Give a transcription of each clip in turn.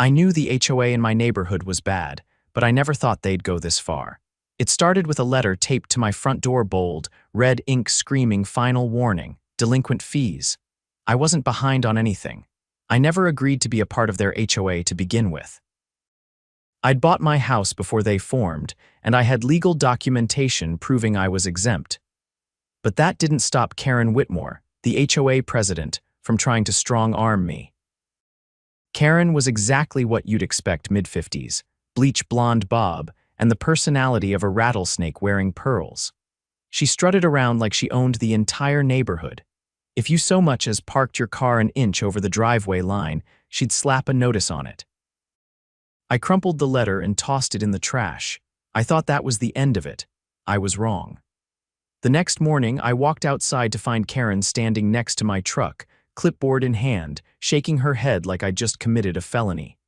I knew the HOA in my neighborhood was bad, but I never thought they'd go this far. It started with a letter taped to my front door bold, red ink screaming final warning, delinquent fees. I wasn't behind on anything. I never agreed to be a part of their HOA to begin with. I'd bought my house before they formed, and I had legal documentation proving I was exempt. But that didn't stop Karen Whitmore, the HOA president, from trying to strong-arm me. Karen was exactly what you'd expect mid-50s, bleach blonde bob, and the personality of a rattlesnake wearing pearls. She strutted around like she owned the entire neighborhood. If you so much as parked your car an inch over the driveway line, she'd slap a notice on it. I crumpled the letter and tossed it in the trash. I thought that was the end of it. I was wrong. The next morning, I walked outside to find Karen standing next to my truck, clipboard in hand, shaking her head like I'd just committed a felony.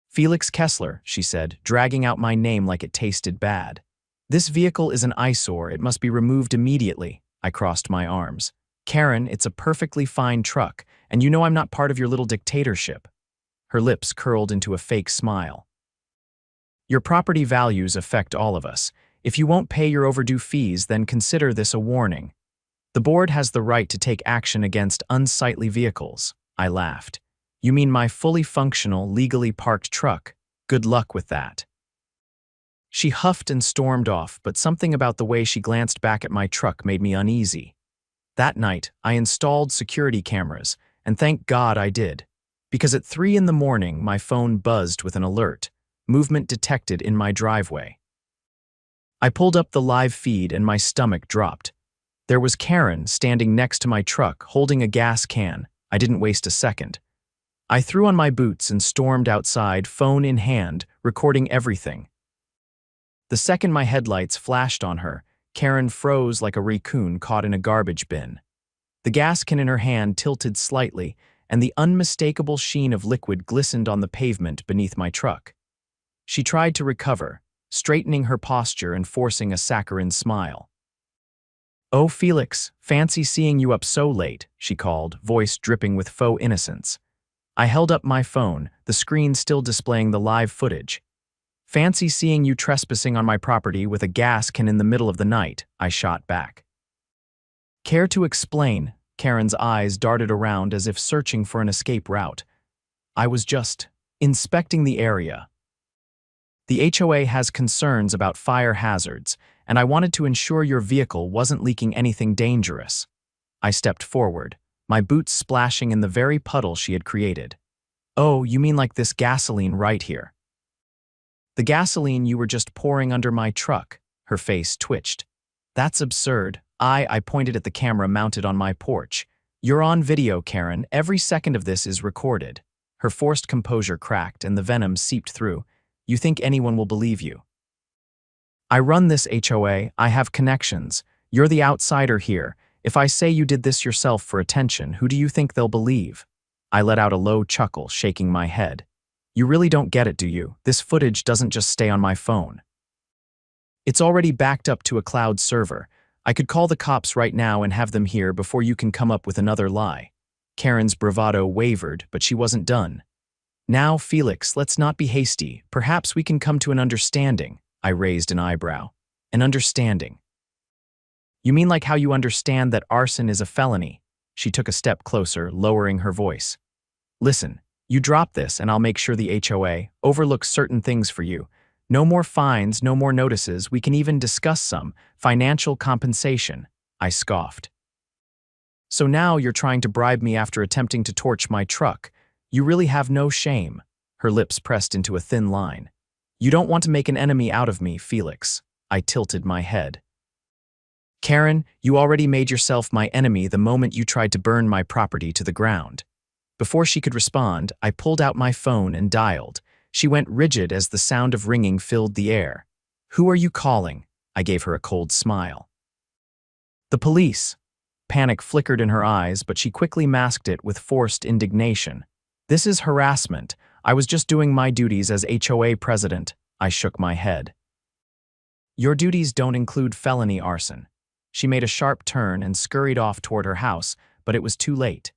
"Felix Kessler," she said, dragging out my name like it tasted bad. "This vehicle is an eyesore. It must be removed immediately." I crossed my arms. "Karen, it's a perfectly fine truck, and you know I'm not part of your little dictatorship." Her lips curled into a fake smile. "Your property values affect all of us. If you won't pay your overdue fees, then consider this a warning. The board has the right to take action against unsightly vehicles." I laughed. "You mean my fully functional, legally parked truck? Good luck with that." She huffed and stormed off, but something about the way she glanced back at my truck made me uneasy. That night, I installed security cameras, and thank God I did. Because at 3 in the morning, my phone buzzed with an alert. Movement detected in my driveway. I pulled up the live feed and my stomach dropped. There was Karen standing next to my truck, holding a gas can. I didn't waste a second. I threw on my boots and stormed outside, phone in hand, recording everything. The second my headlights flashed on her, Karen froze like a raccoon caught in a garbage bin. The gas can in her hand tilted slightly, and the unmistakable sheen of liquid glistened on the pavement beneath my truck. She tried to recover, straightening her posture and forcing a saccharine smile. "Oh, Felix, fancy seeing you up so late," she called, voice dripping with faux innocence. I held up my phone, the screen still displaying the live footage. "Fancy seeing you trespassing on my property with a gas can in the middle of the night," I shot back. "Care to explain?" Karen's eyes darted around as if searching for an escape route. "I was just inspecting the area. The HOA has concerns about fire hazards, and I wanted to ensure your vehicle wasn't leaking anything dangerous." I stepped forward, my boots splashing in the very puddle she had created. "Oh, you mean like this gasoline right here?" "The gasoline you were just pouring under my truck." Her face twitched. "That's absurd." I pointed at the camera mounted on my porch. "You're on video, Karen. Every second of this is recorded." Her forced composure cracked and the venom seeped through. "You think anyone will believe you?" "I run this HOA. I have connections. You're the outsider here. If I say you did this yourself for attention, who do you think they'll believe?" I let out a low chuckle, shaking my head. "You really don't get it, do you? This footage doesn't just stay on my phone. It's already backed up to a cloud server. I could call the cops right now and have them here before you can come up with another lie." Karen's bravado wavered, but she wasn't done. "Now, Felix, let's not be hasty. Perhaps we can come to an understanding." I raised an eyebrow. "An understanding? You mean like how you understand that arson is a felony?" She took a step closer, lowering her voice. "Listen, you drop this and I'll make sure the HOA overlooks certain things for you. No more fines, no more notices. We can even discuss some financial compensation." I scoffed. "So now you're trying to bribe me after attempting to torch my truck. You really have no shame." Her lips pressed into a thin line. "You don't want to make an enemy out of me, Felix." I tilted my head. "Karen, you already made yourself my enemy the moment you tried to burn my property to the ground." Before she could respond, I pulled out my phone and dialed. She went rigid as the sound of ringing filled the air. "Who are you calling?" I gave her a cold smile. "The police." Panic flickered in her eyes, but she quickly masked it with forced indignation. "This is harassment. I was just doing my duties as HOA president." I shook my head. "Your duties don't include felony arson." She made a sharp turn and scurried off toward her house, but it was too late.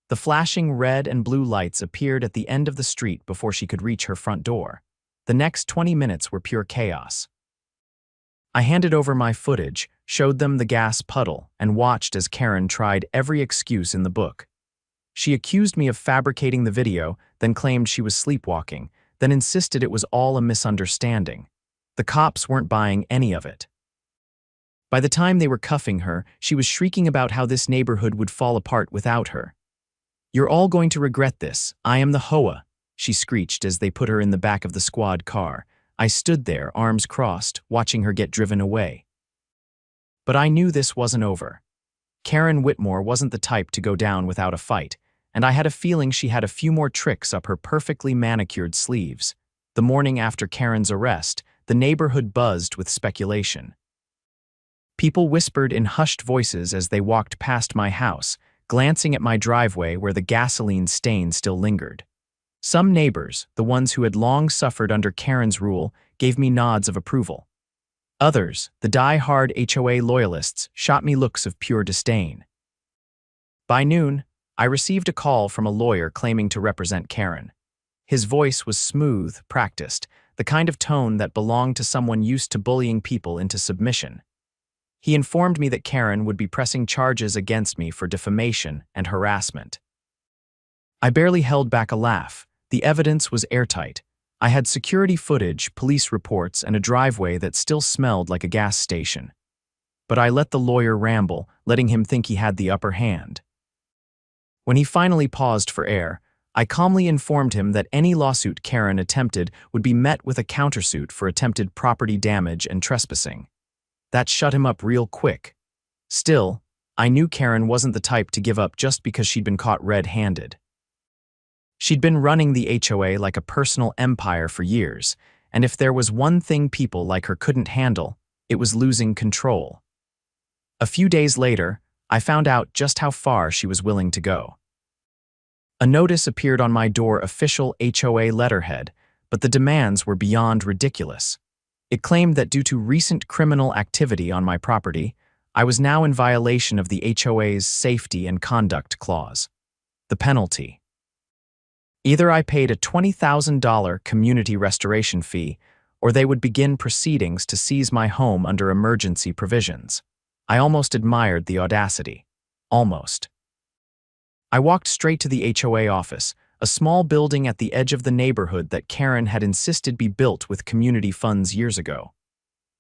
The flashing red and blue lights appeared at the end of the street before she could reach her front door. The next 20 minutes were pure chaos. I handed over my footage, showed them the gas puddle, and watched as Karen tried every excuse in the book. She accused me of fabricating the video, then claimed she was sleepwalking, then insisted it was all a misunderstanding. The cops weren't buying any of it. By the time they were cuffing her, she was shrieking about how this neighborhood would fall apart without her. "You're all going to regret this. I am the HOA," she screeched as they put her in the back of the squad car. I stood there, arms crossed, watching her get driven away. But I knew this wasn't over. Karen Whitmore wasn't the type to go down without a fight, and I had a feeling she had a few more tricks up her perfectly manicured sleeves. The morning after Karen's arrest, the neighborhood buzzed with speculation. People whispered in hushed voices as they walked past my house, glancing at my driveway where the gasoline stain still lingered. Some neighbors, the ones who had long suffered under Karen's rule, gave me nods of approval. Others, the die-hard HOA loyalists, shot me looks of pure disdain. By noon, I received a call from a lawyer claiming to represent Karen. His voice was smooth, practiced, the kind of tone that belonged to someone used to bullying people into submission. He informed me that Karen would be pressing charges against me for defamation and harassment. I barely held back a laugh. The evidence was airtight. I had security footage, police reports, and a driveway that still smelled like a gas station. But I let the lawyer ramble, letting him think he had the upper hand. When he finally paused for air, I calmly informed him that any lawsuit Karen attempted would be met with a countersuit for attempted property damage and trespassing. That shut him up real quick. Still, I knew Karen wasn't the type to give up just because she'd been caught red-handed. She'd been running the HOA like a personal empire for years, and if there was one thing people like her couldn't handle, it was losing control. A few days later, I found out just how far she was willing to go. A notice appeared on my door, official HOA letterhead, but the demands were beyond ridiculous. It claimed that due to recent criminal activity on my property, I was now in violation of the HOA's safety and conduct clause. The penalty: either I paid a $20,000 community restoration fee, or they would begin proceedings to seize my home under emergency provisions. I almost admired the audacity. Almost. I walked straight to the HOA office, a small building at the edge of the neighborhood that Karen had insisted be built with community funds years ago.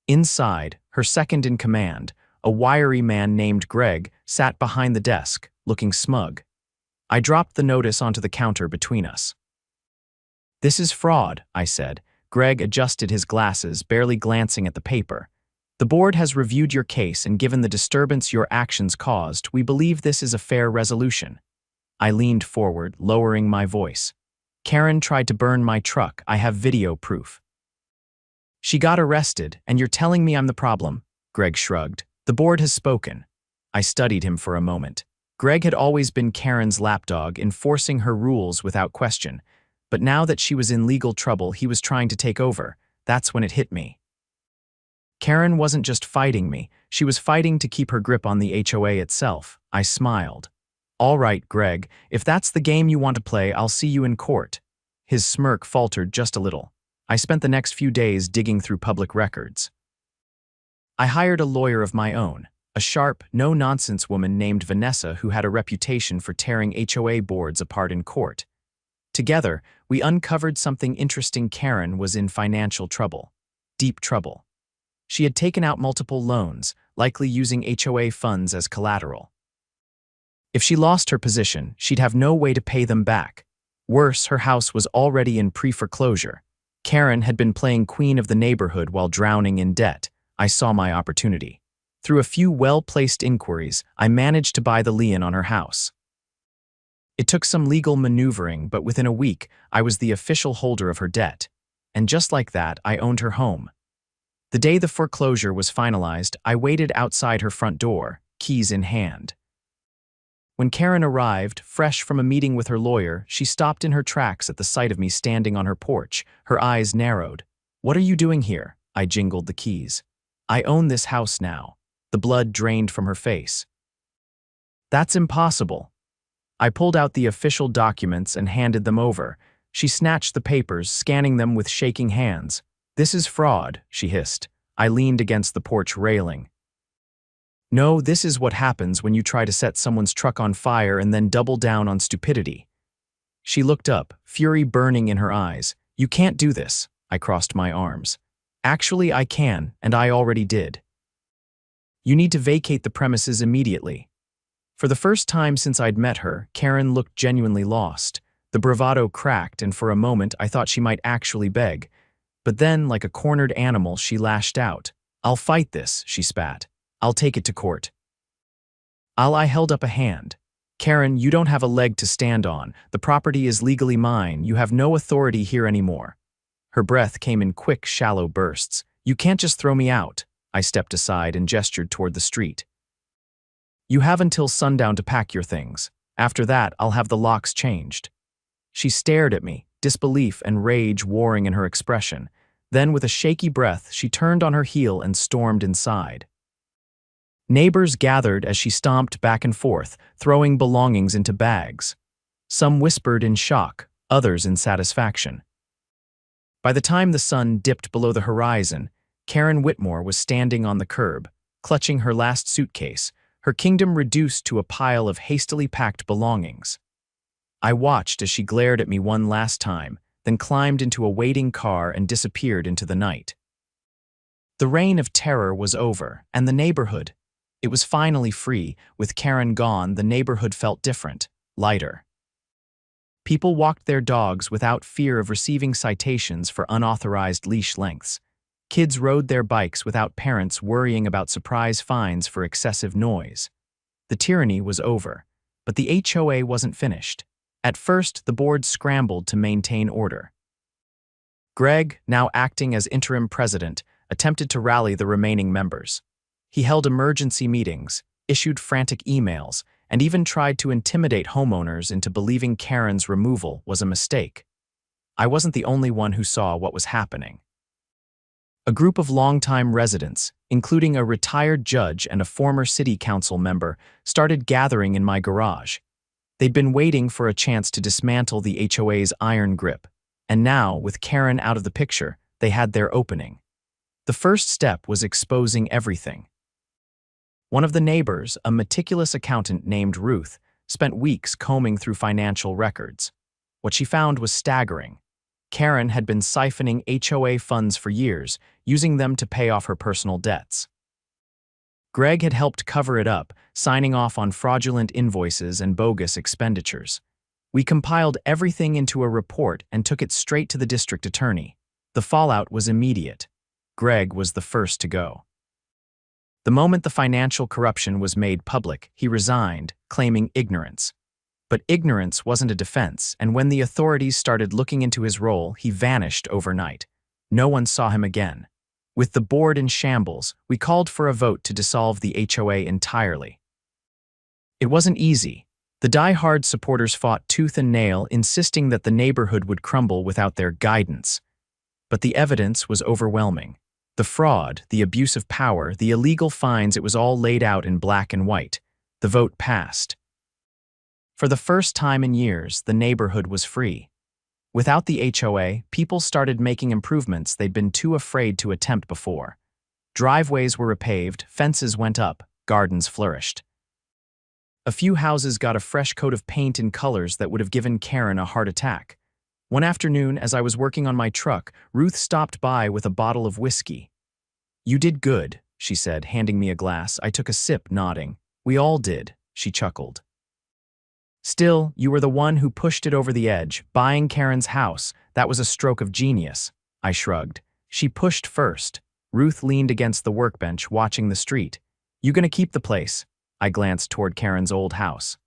Inside, her second-in-command, a wiry man named Greg, sat behind the desk, looking smug. I dropped the notice onto the counter between us. "This is fraud," I said. Greg adjusted his glasses, barely glancing at the paper. "The board has reviewed your case, and given the disturbance your actions caused, we believe this is a fair resolution." I leaned forward, lowering my voice. "Karen tried to burn my truck. I have video proof." "She got arrested, and you're telling me I'm the problem?" Greg shrugged. "The board has spoken." I studied him for a moment. Greg had always been Karen's lapdog, enforcing her rules without question. But now that she was in legal trouble, he was trying to take over. That's when it hit me. Karen wasn't just fighting me, she was fighting to keep her grip on the HOA itself. I smiled. "All right, Greg, if that's the game you want to play, I'll see you in court." His smirk faltered just a little. I spent the next few days digging through public records. I hired a lawyer of my own, a sharp, no-nonsense woman named Vanessa who had a reputation for tearing HOA boards apart in court. Together, we uncovered something interesting. Karen was in financial trouble. Deep trouble. She had taken out multiple loans, likely using HOA funds as collateral. If she lost her position, she'd have no way to pay them back. Worse, her house was already in pre-foreclosure. Karen had been playing queen of the neighborhood while drowning in debt. I saw my opportunity. Through a few well-placed inquiries, I managed to buy the lien on her house. It took some legal maneuvering, but within a week, I was the official holder of her debt. And just like that, I owned her home. The day the foreclosure was finalized, I waited outside her front door, keys in hand. When Karen arrived, fresh from a meeting with her lawyer, she stopped in her tracks at the sight of me standing on her porch, her eyes narrowed. "What are you doing here?" I jingled the keys. "I own this house now." The blood drained from her face. "That's impossible." I pulled out the official documents and handed them over. She snatched the papers, scanning them with shaking hands. "This is fraud," she hissed. I leaned against the porch railing. "No, this is what happens when you try to set someone's truck on fire and then double down on stupidity." She looked up, fury burning in her eyes. "You can't do this." I crossed my arms. "Actually, I can, and I already did. You need to vacate the premises immediately." For the first time since I'd met her, Karen looked genuinely lost. The bravado cracked, and for a moment I thought she might actually beg. But then, like a cornered animal, she lashed out. "I'll fight this," she spat. "I'll take it to court." I held up a hand. "Karen, you don't have a leg to stand on. The property is legally mine. You have no authority here anymore." Her breath came in quick, shallow bursts. "You can't just throw me out." I stepped aside and gestured toward the street. "You have until sundown to pack your things. After that, I'll have the locks changed." She stared at me, disbelief and rage warring in her expression. Then, with a shaky breath, she turned on her heel and stormed inside. Neighbors gathered as she stomped back and forth, throwing belongings into bags. Some whispered in shock, others in satisfaction. By the time the sun dipped below the horizon, Karen Whitmore was standing on the curb, clutching her last suitcase, her kingdom reduced to a pile of hastily packed belongings. I watched as she glared at me one last time, then climbed into a waiting car and disappeared into the night. The reign of terror was over, and the neighborhood. It was finally free. With Karen gone, the neighborhood felt different, lighter. People walked their dogs without fear of receiving citations for unauthorized leash lengths. Kids rode their bikes without parents worrying about surprise fines for excessive noise. The tyranny was over, but the HOA wasn't finished. At first, the board scrambled to maintain order. Greg, now acting as interim president, attempted to rally the remaining members. He held emergency meetings, issued frantic emails, and even tried to intimidate homeowners into believing Karen's removal was a mistake. I wasn't the only one who saw what was happening. A group of longtime residents, including a retired judge and a former city council member, started gathering in my garage. They'd been waiting for a chance to dismantle the HOA's iron grip, and now, with Karen out of the picture, they had their opening. The first step was exposing everything. One of the neighbors, a meticulous accountant named Ruth, spent weeks combing through financial records. What she found was staggering. Karen had been siphoning HOA funds for years, using them to pay off her personal debts. Greg had helped cover it up, signing off on fraudulent invoices and bogus expenditures. We compiled everything into a report and took it straight to the district attorney. The fallout was immediate. Greg was the first to go. The moment the financial corruption was made public, he resigned, claiming ignorance. But ignorance wasn't a defense, and when the authorities started looking into his role, he vanished overnight. No one saw him again. With the board in shambles, we called for a vote to dissolve the HOA entirely. It wasn't easy. The die-hard supporters fought tooth and nail, insisting that the neighborhood would crumble without their guidance. But the evidence was overwhelming. The fraud, the abuse of power, the illegal fines, it was all laid out in black and white. The vote passed. For the first time in years, the neighborhood was free. Without the HOA, people started making improvements they'd been too afraid to attempt before. Driveways were repaved, fences went up, gardens flourished. A few houses got a fresh coat of paint in colors that would have given Karen a heart attack. One afternoon, as I was working on my truck, Ruth stopped by with a bottle of whiskey. "You did good," she said, handing me a glass. I took a sip, nodding. "We all did," she chuckled. "Still, you were the one who pushed it over the edge, buying Karen's house. That was a stroke of genius." I shrugged. "She pushed first." Ruth leaned against the workbench, watching the street. "You gonna keep the place?" I glanced toward Karen's old house.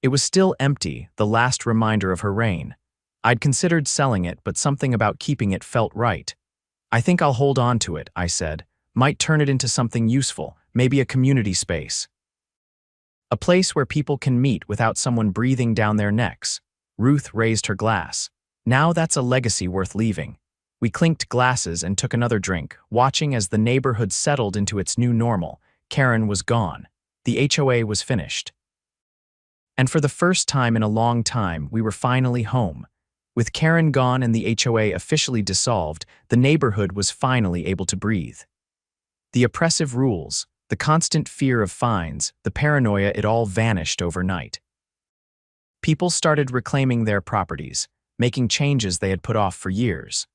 It was still empty, the last reminder of her reign. I'd considered selling it, but something about keeping it felt right. "I think I'll hold on to it," I said. "Might turn it into something useful, maybe a community space. A place where people can meet without someone breathing down their necks." Ruth raised her glass. "Now that's a legacy worth leaving." We clinked glasses and took another drink, watching as the neighborhood settled into its new normal. Karen was gone. The HOA was finished. And for the first time in a long time, we were finally home. With Karen gone and the HOA officially dissolved, the neighborhood was finally able to breathe. The oppressive rules, the constant fear of fines, the paranoia, it all vanished overnight. People started reclaiming their properties, making changes they had put off for years.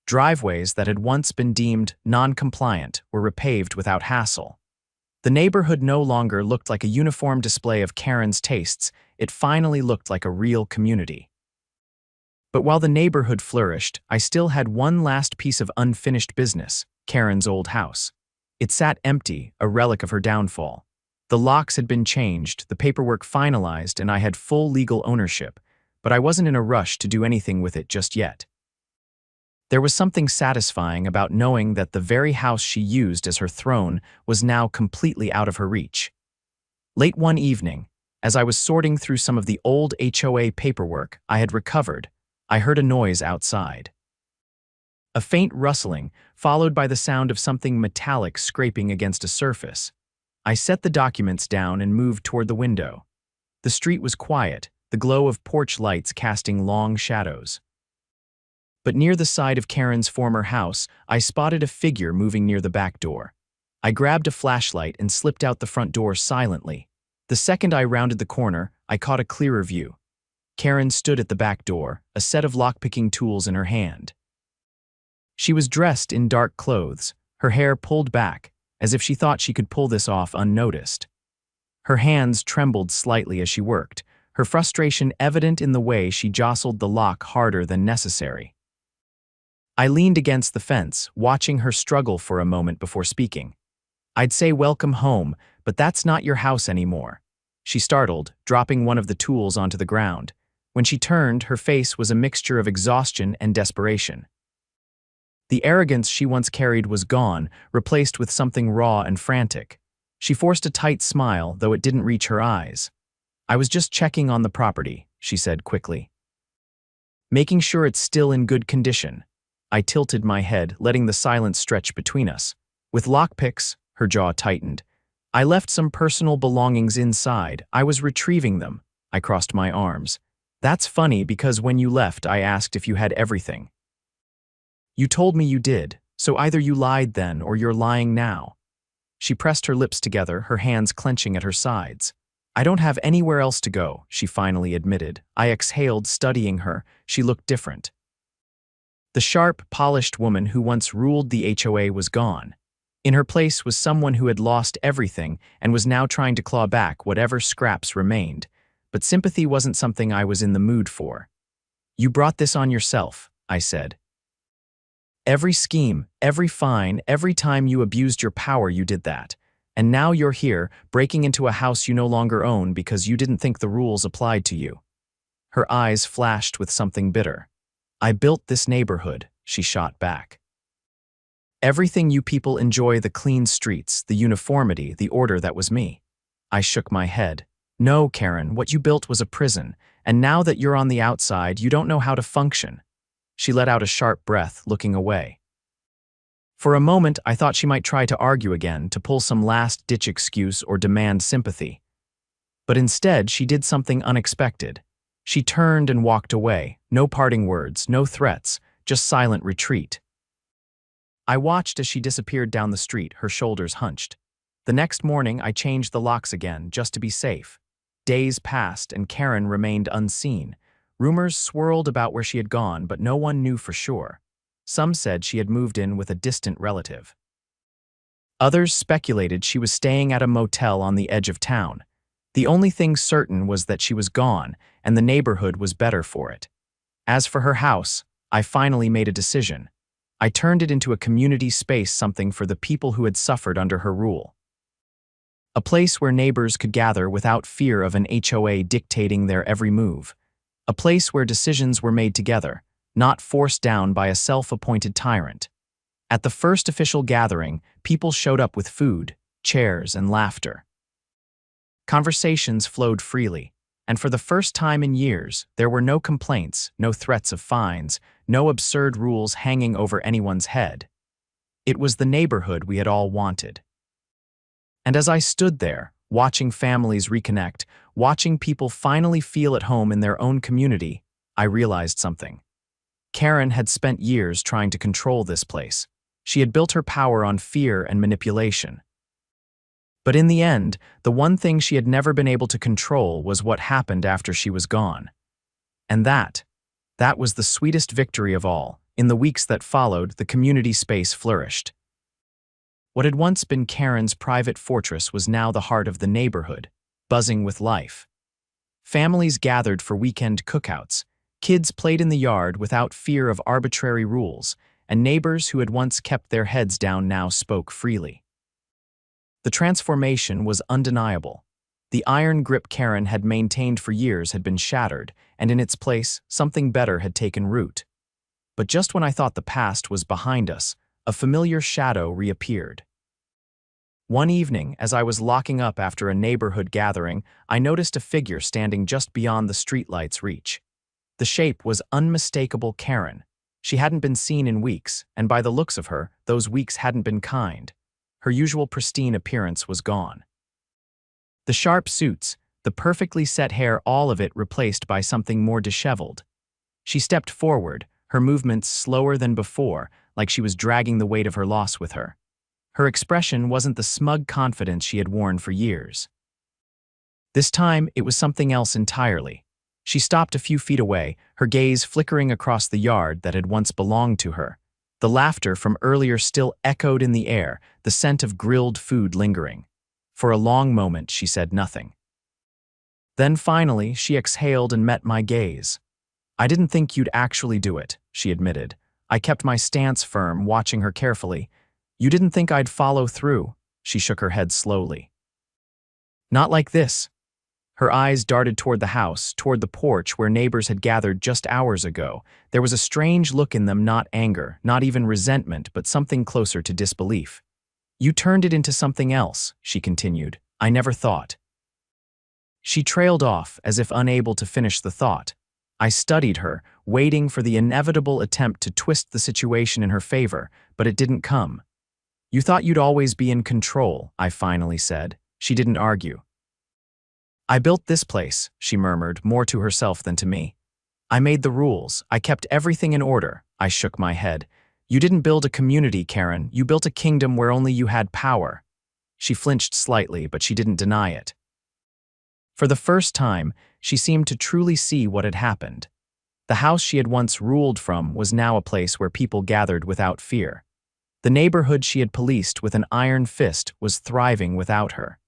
Driveways that had once been deemed non-compliant were repaved without hassle. The neighborhood no longer looked like a uniform display of Karen's tastes, it finally looked like a real community. But while the neighborhood flourished, I still had one last piece of unfinished business: Karen's old house. It sat empty, a relic of her downfall. The locks had been changed, the paperwork finalized, and I had full legal ownership, but I wasn't in a rush to do anything with it just yet. There was something satisfying about knowing that the very house she used as her throne was now completely out of her reach. Late one evening, as I was sorting through some of the old HOA paperwork I had recovered, I heard a noise outside. A faint rustling, followed by the sound of something metallic scraping against a surface. I set the documents down and moved toward the window. The street was quiet, the glow of porch lights casting long shadows. But near the side of Karen's former house, I spotted a figure moving near the back door. I grabbed a flashlight and slipped out the front door silently. The second I rounded the corner, I caught a clearer view. Karen stood at the back door, a set of lockpicking tools in her hand. She was dressed in dark clothes, her hair pulled back, as if she thought she could pull this off unnoticed. Her hands trembled slightly as she worked, her frustration evident in the way she jostled the lock harder than necessary. I leaned against the fence, watching her struggle for a moment before speaking. "I'd say welcome home, but that's not your house anymore." She startled, dropping one of the tools onto the ground. When she turned, her face was a mixture of exhaustion and desperation. The arrogance she once carried was gone, replaced with something raw and frantic. She forced a tight smile, though it didn't reach her eyes. "I was just checking on the property," she said quickly. "Making sure it's still in good condition." I tilted my head, letting the silence stretch between us. "With lockpicks," her jaw tightened. "I left some personal belongings inside. I was retrieving them." I crossed my arms. "That's funny because when you left, I asked if you had everything. You told me you did, so either you lied then or you're lying now." She pressed her lips together, her hands clenching at her sides. "I don't have anywhere else to go," she finally admitted. I exhaled, studying her. She looked different. The sharp, polished woman who once ruled the HOA was gone. In her place was someone who had lost everything and was now trying to claw back whatever scraps remained. But sympathy wasn't something I was in the mood for. "You brought this on yourself," I said. "Every scheme, every fine, every time you abused your power, you did that. And now you're here, breaking into a house you no longer own because you didn't think the rules applied to you." Her eyes flashed with something bitter. "I built this neighborhood," she shot back. "Everything you people enjoy, the clean streets, the uniformity, the order, that was me." I shook my head. "No, Karen, what you built was a prison, and now that you're on the outside, you don't know how to function." She let out a sharp breath, looking away. For a moment, I thought she might try to argue again, to pull some last-ditch excuse or demand sympathy. But instead, she did something unexpected. She turned and walked away, no parting words, no threats, just silent retreat. I watched as she disappeared down the street, her shoulders hunched. The next morning, I changed the locks again, just to be safe. Days passed, and Karen remained unseen. Rumors swirled about where she had gone, but no one knew for sure. Some said she had moved in with a distant relative. Others speculated she was staying at a motel on the edge of town. The only thing certain was that she was gone, and the neighborhood was better for it. As for her house, I finally made a decision. I turned it into a community space, something for the people who had suffered under her rule. A place where neighbors could gather without fear of an HOA dictating their every move. A place where decisions were made together, not forced down by a self-appointed tyrant. At the first official gathering, people showed up with food, chairs, and laughter. Conversations flowed freely, and for the first time in years, there were no complaints, no threats of fines, no absurd rules hanging over anyone's head. It was the neighborhood we had all wanted. And as I stood there, watching families reconnect, Watching people finally feel at home in their own community, I realized something. Karen had spent years trying to control this place. She had built her power on fear and manipulation. But in the end, the one thing she had never been able to control was what happened after she was gone. And that was the sweetest victory of all. In the weeks that followed, the community space flourished. What had once been Karen's private fortress was now the heart of the neighborhood, buzzing with life. Families gathered for weekend cookouts, kids played in the yard without fear of arbitrary rules, and neighbors who had once kept their heads down now spoke freely. The transformation was undeniable. The iron grip Karen had maintained for years had been shattered, and in its place, something better had taken root. But just when I thought the past was behind us, a familiar shadow reappeared. One evening, as I was locking up after a neighborhood gathering, I noticed a figure standing just beyond the streetlight's reach. The shape was unmistakable Karen. She hadn't been seen in weeks, and by the looks of her, those weeks hadn't been kind. Her usual pristine appearance was gone. The sharp suits, the perfectly set hair, all of it replaced by something more disheveled. She stepped forward, her movements slower than before, like she was dragging the weight of her loss with her. Her expression wasn't the smug confidence she had worn for years. This time, it was something else entirely. She stopped a few feet away, her gaze flickering across the yard that had once belonged to her. The laughter from earlier still echoed in the air, the scent of grilled food lingering. For a long moment, she said nothing. Then finally, she exhaled and met my gaze. "I didn't think you'd actually do it," she admitted. I kept my stance firm, watching her carefully. "You didn't think I'd follow through?" She shook her head slowly. "Not like this." Her eyes darted toward the house, toward the porch where neighbors had gathered just hours ago. There was a strange look in them, not anger, not even resentment, but something closer to disbelief. "You turned it into something else," she continued. "I never thought." She trailed off, as if unable to finish the thought. I studied her, waiting for the inevitable attempt to twist the situation in her favor, but it didn't come. "You thought you'd always be in control," I finally said. She didn't argue. "I built this place," she murmured, more to herself than to me. "I made the rules. I kept everything in order." I shook my head. "You didn't build a community, Karen. You built a kingdom where only you had power." She flinched slightly, but she didn't deny it. For the first time, she seemed to truly see what had happened. The house she had once ruled from was now a place where people gathered without fear. The neighborhood she had policed with an iron fist was thriving without her.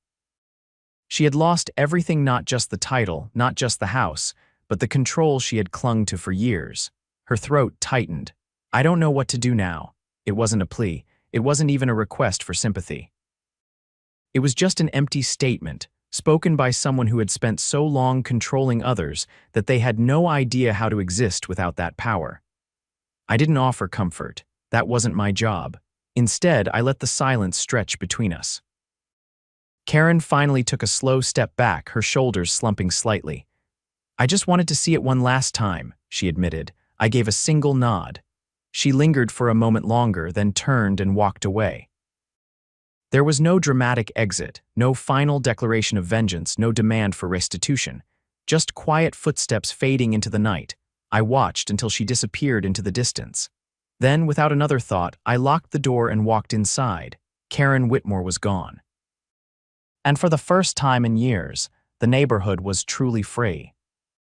She had lost everything, not just the title, not just the house, but the control she had clung to for years. Her throat tightened. "I don't know what to do now." It wasn't a plea. It wasn't even a request for sympathy. It was just an empty statement, spoken by someone who had spent so long controlling others that they had no idea how to exist without that power. I didn't offer comfort. That wasn't my job. Instead, I let the silence stretch between us. Karen finally took a slow step back, her shoulders slumping slightly. "I just wanted to see it one last time," she admitted. I gave a single nod. She lingered for a moment longer, then turned and walked away. There was no dramatic exit, no final declaration of vengeance, no demand for restitution. Just quiet footsteps fading into the night. I watched until she disappeared into the distance. Then, without another thought, I locked the door and walked inside. Karen Whitmore was gone. And for the first time in years, the neighborhood was truly free.